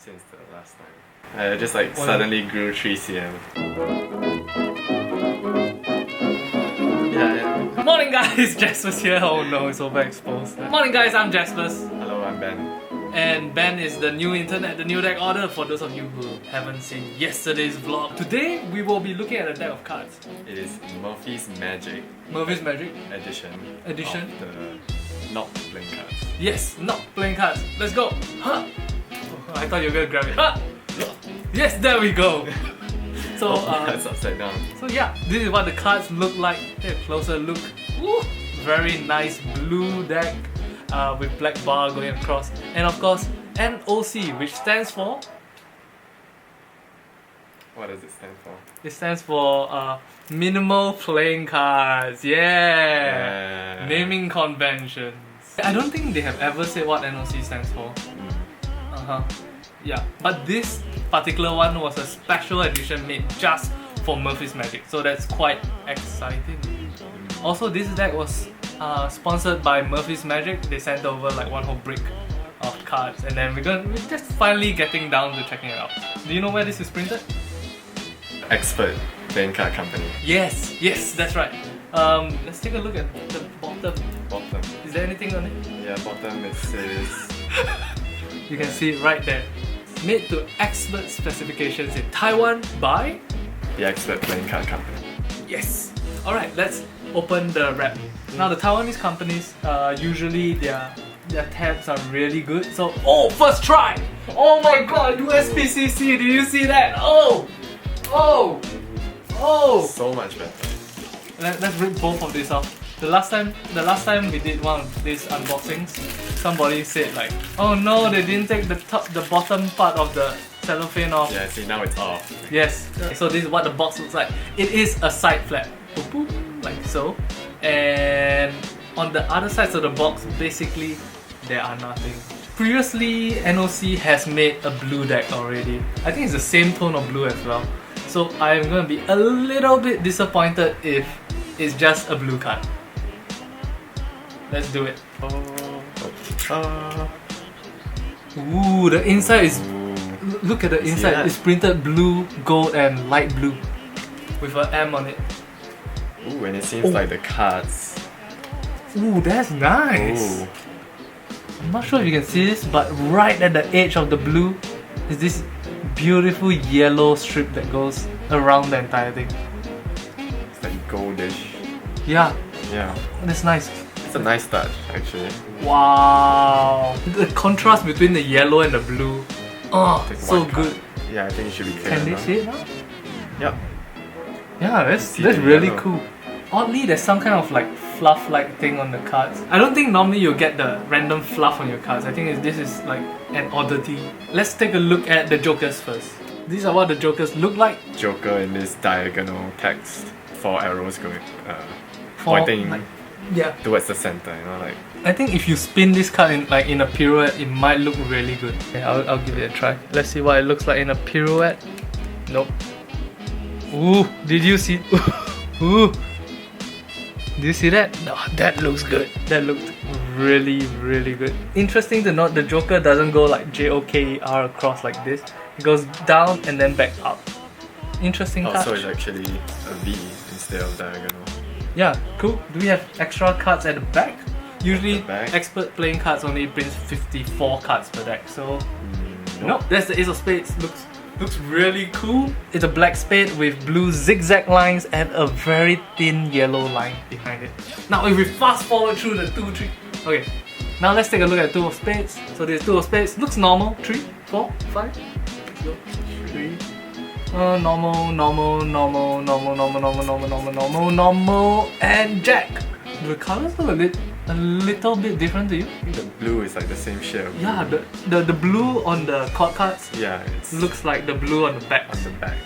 since the last time. I just like suddenly grew 3 cm. Yeah. Morning guys, Jaspas here. Oh no, it's overexposed. Morning guys, I'm Jaspas. Hello, I'm Ben. And Ben is the new intern at the new deck order for those of you who haven't seen yesterday's vlog. Today we will be looking at a deck of cards. It is Murphy's Magic. Murphy's Magic Edition. Of the NOC playing cards. Yes, not playing cards. Let's go. Huh? Oh, I thought you were gonna grab it. Huh? Yes, there we go. So that's upside down. So yeah, this is what the cards look like. Take a closer look. Ooh, very nice blue deck with black bar going across, and of course NOC, which stands for. What does it stand for? It stands for minimal playing cards. Yeah. Naming conventions. I don't think they have ever said what NOC stands for. Yeah, but this particular one was a special edition made just for Murphy's Magic, so that's quite exciting. Also, this deck was sponsored by Murphy's Magic. They sent over like one whole brick of cards, and then we're just finally getting down to checking it out. Do you know where this is printed? Expert playing card company. Yes, that's right. Let's take a look at the bottom. Bottom. Is there anything on it? Yeah, bottom it says. You can see it right there. Made to expert specifications in Taiwan by The Expert Playing Card Company. Yes! Alright, let's open the wrap. Now the Taiwanese companies, usually their tabs are really good. So, first try! Oh my god, USPCC, do you see that? Oh! So much better. Let's rip both of these off. The last time we did one of these unboxings, somebody said like, oh no, they didn't take the bottom part of the cellophane off. Yeah, see, now it's off. Yes. So this is what the box looks like. It is a side flap, like so. And on the other sides of the box, basically, there are nothing. Previously, NOC has made a blue deck already. I think it's the same tone of blue as well. So I'm gonna be a little bit disappointed if it's just a blue card. Let's do it. Ooh, the inside is. Look at the inside. It's printed blue, gold, and light blue with an M on it. Ooh, and it seems like the cards. Ooh, that's nice. Ooh. I'm not sure if you can see this, but right at the edge of the blue is this beautiful yellow strip that goes around the entire thing. It's like goldish. Yeah. Yeah. That's nice. It's a nice touch, actually. Wow. The contrast between the yellow and the blue. Oh, so good. Yeah, I think it should be clear. Can they see it now? Yep. Yeah, that's really cool. Oddly, there's some kind of like fluff-like thing on the cards. I don't think normally you'll get the random fluff on your cards. I think this is like an oddity. Let's take a look at the jokers first. These are what the jokers look like. Joker in this diagonal text. 4 arrows going, pointing towards the center, you know, like. I think if you spin this card in a pirouette, it might look really good. Okay, I'll give it a try. Let's see what it looks like in a pirouette. Nope. Ooh, did you see? Ooh. Do you see that? No, that looks good. That looked really, really good. Interesting to note, the Joker doesn't go like Joker across like this. It goes down and then back up. Interesting touch. So it's actually a V instead of diagonal. Yeah, cool. Do we have extra cards at the back? Usually, expert playing cards only prints 54 cards per deck. So, nope. That's the Ace of Spades. Looks really cool. It's a black spade with blue zigzag lines and a very thin yellow line behind it. Now, if we fast forward through the 2, 3. Okay, now let's take a look at 2 of Spades. So this 2 of Spades looks normal. 3, 4, 5. Let's go. 3. Normal, and Jack. The colors look a little bit different to you. I think the blue is like the same shade of blue. Yeah, the blue on the court cards looks like the blue on the back. On the back.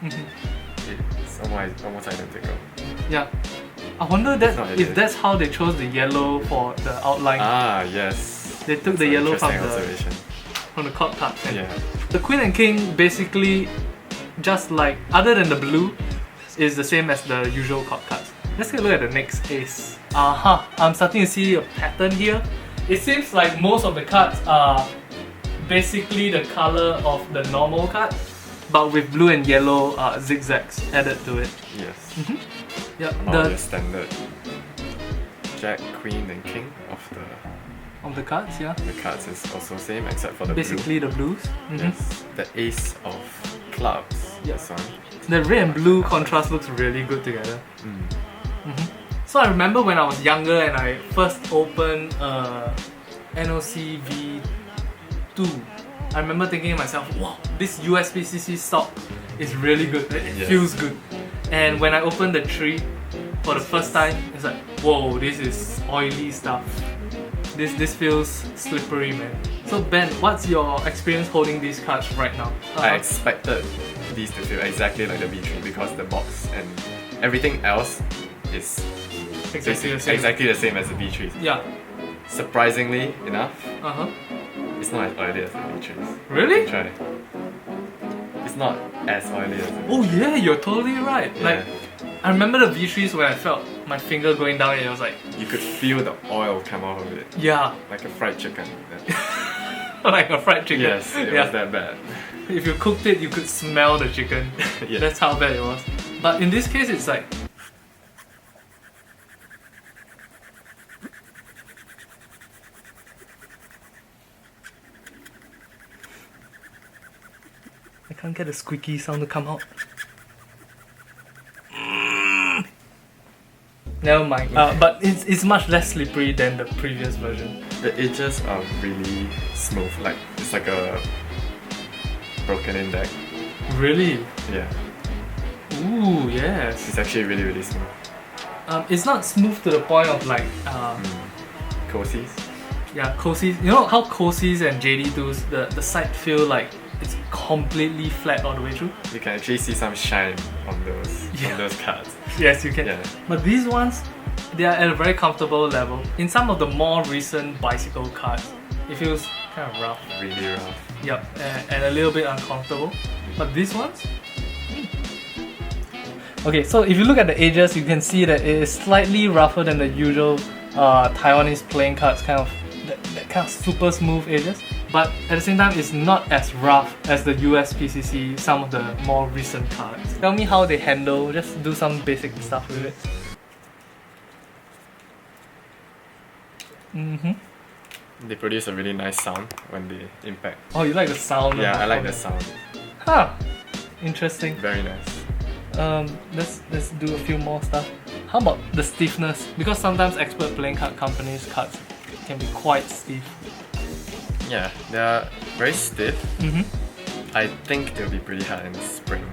It's almost identical. Yeah. I wonder if that's how they chose the yellow for the outline. Ah, yes. They took the yellow from the court cards. Yeah. The Queen and King basically, just like, other than the blue, is the same as the usual court cards. Let's take a look at the next ace. I'm starting to see a pattern here. It seems like most of the cards are basically the color of the normal card, but with blue and yellow zigzags added to it. Yes. Yeah. The standard Jack, Queen, and King of the cards, yeah. The cards is also same except for the basically blue. The blues. Yes. The Ace of Clubs. Yes. One. The red and blue contrast looks really good together. So I remember when I was younger and I first opened NOC V2, I remember thinking to myself, wow, this USPCC stock is really good. It feels good. And when I opened the tree for the first time, it's like, whoa, this is oily stuff. This feels slippery, man. So Ben, what's your experience holding these cards right now? I expected these to feel exactly like the V3 because the box and everything else is exactly the same as the V3s. Yeah. Surprisingly enough, it's not as oily as the V3s. Really? Try. It's not as oily as the V3s. Oh yeah, you're totally right. Yeah. Like, I remember the V3s when I felt my finger going down and it was like... You could feel the oil come out of it. Yeah. Like a fried chicken. Like a fried chicken. Yes, it was that bad. If you cooked it, you could smell the chicken. Yes. That's how bad it was. But in this case, it's like... I can't get a squeaky sound to come out. Never mind. But it's much less slippery than the previous version. The edges are really smooth. Like it's like a broken in deck. Really? Yeah. Ooh, yes. It's actually really, really smooth. It's not smooth to the point of like Cozies. Yeah, Cozies. You know how Cozies and JD2s, the side feel like it's completely flat all the way through? You can actually see some shine on those cards. Yes, you can. Yeah. But these ones, they are at a very comfortable level. In some of the more recent bicycle cards, it feels kind of rough. Really rough. Yep, and a little bit uncomfortable. But these ones? Okay, so if you look at the edges, you can see that it is slightly rougher than the usual Taiwanese playing cards, kind of that kind of super smooth edges. But at the same time, it's not as rough as the USPCC, some of the more recent cards. Tell me how they handle, just do some basic stuff with it. They produce a really nice sound when they impact. Oh, you like the sound? Yeah, I like the sound. Huh. Interesting. Very nice. Let's do a few more stuff. How about the stiffness? Because sometimes expert playing card companies' cards can be quite stiff. Yeah, they are very stiff. I think they'll be pretty hard in the spring.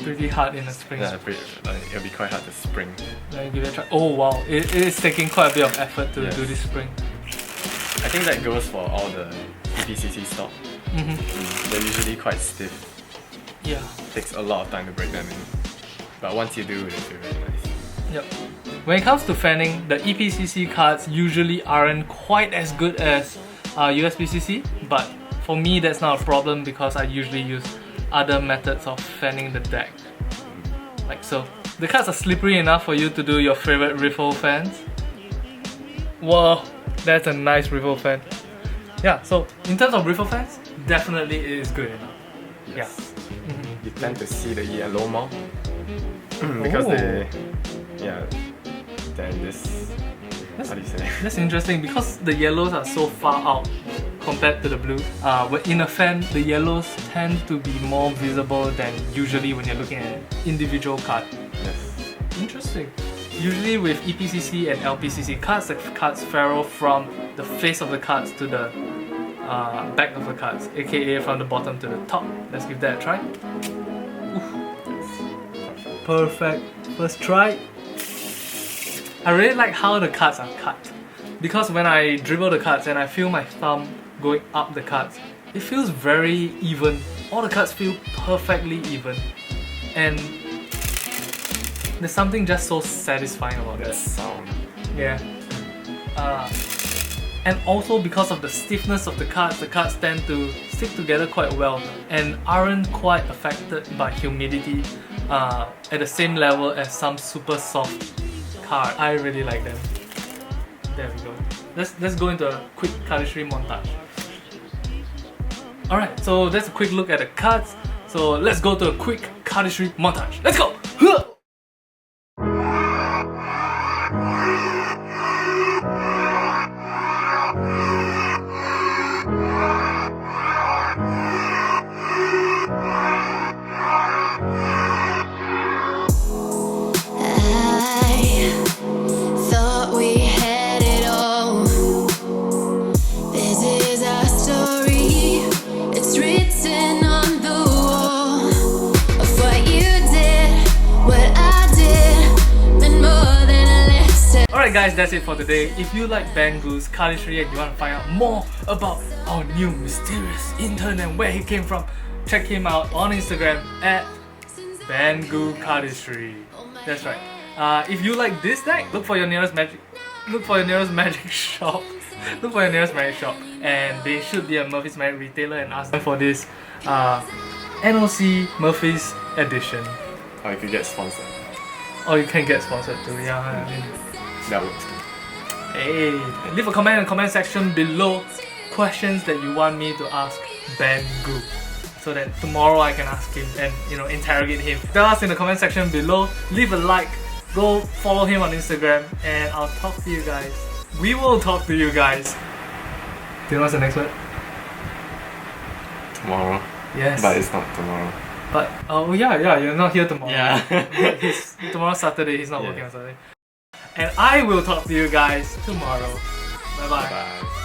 Pretty hard in the spring. Yeah, it'll be quite hard to spring. Let me give it a try. Oh wow, it is taking quite a bit of effort to do this spring. I think that goes for all the EPCC stock. They're usually quite stiff. Yeah. Takes a lot of time to break them in. But once you do, they feel really nice. Yep. When it comes to fanning, the EPCC cards usually aren't quite as good as USPCC, but for me that's not a problem because I usually use other methods of fanning the deck. Like so. The cards are slippery enough for you to do your favorite riffle fans. Whoa, that's a nice riffle fan. Yeah, so in terms of riffle fans, definitely it is good enough. Yes. You tend to see the yellow more because they're in this. How do you say? That's interesting because the yellows are so far out compared to the blue. In a fan, the yellows tend to be more visible than usually when you're looking at an individual card. Yes. Interesting. Usually with EPCC and LPCC cards, the cards ferrule from the face of the cards to the back of the cards, aka from the bottom to the top. Let's give that a try. Oof. Perfect. First try. I really like how the cards are cut because when I dribble the cards and I feel my thumb going up the cards, it feels very even. All the cards feel perfectly even, and there's something just so satisfying about that that sound. Yeah. And also because of the stiffness of the cards tend to stick together quite well and aren't quite affected by humidity at the same level as some super soft card. I really like them. There we go. Let's go into a quick cardistry montage. Alright, so that's a quick look at the cards. So let's go to a quick cardistry montage. Let's go! Alright guys, that's it for today. If you like Bangu's cardistry and you want to find out more about our new mysterious intern and where he came from, check him out on Instagram at Bangu Cardistry. That's right. If you like this deck, look for your nearest magic shop. Look for your nearest magic shop, and they should be a Murphy's Magic retailer and ask them for this NOC Murphy's edition. Or you could get sponsored. Or you can get sponsored too. Yeah, I mean. That works too. Hey, leave a comment in the comment section below questions that you want me to ask Bangu, so that tomorrow I can ask him and interrogate him. Tell us in the comment section below. Leave a like. Go follow him on Instagram, and I'll talk to you guys. We will talk to you guys. Do you know what's the next word? Tomorrow. Yes. But it's not tomorrow. But yeah, you're not here tomorrow. Yeah. Tomorrow's Saturday. He's not working on Saturday. And I will talk to you guys tomorrow. Bye bye. Bye.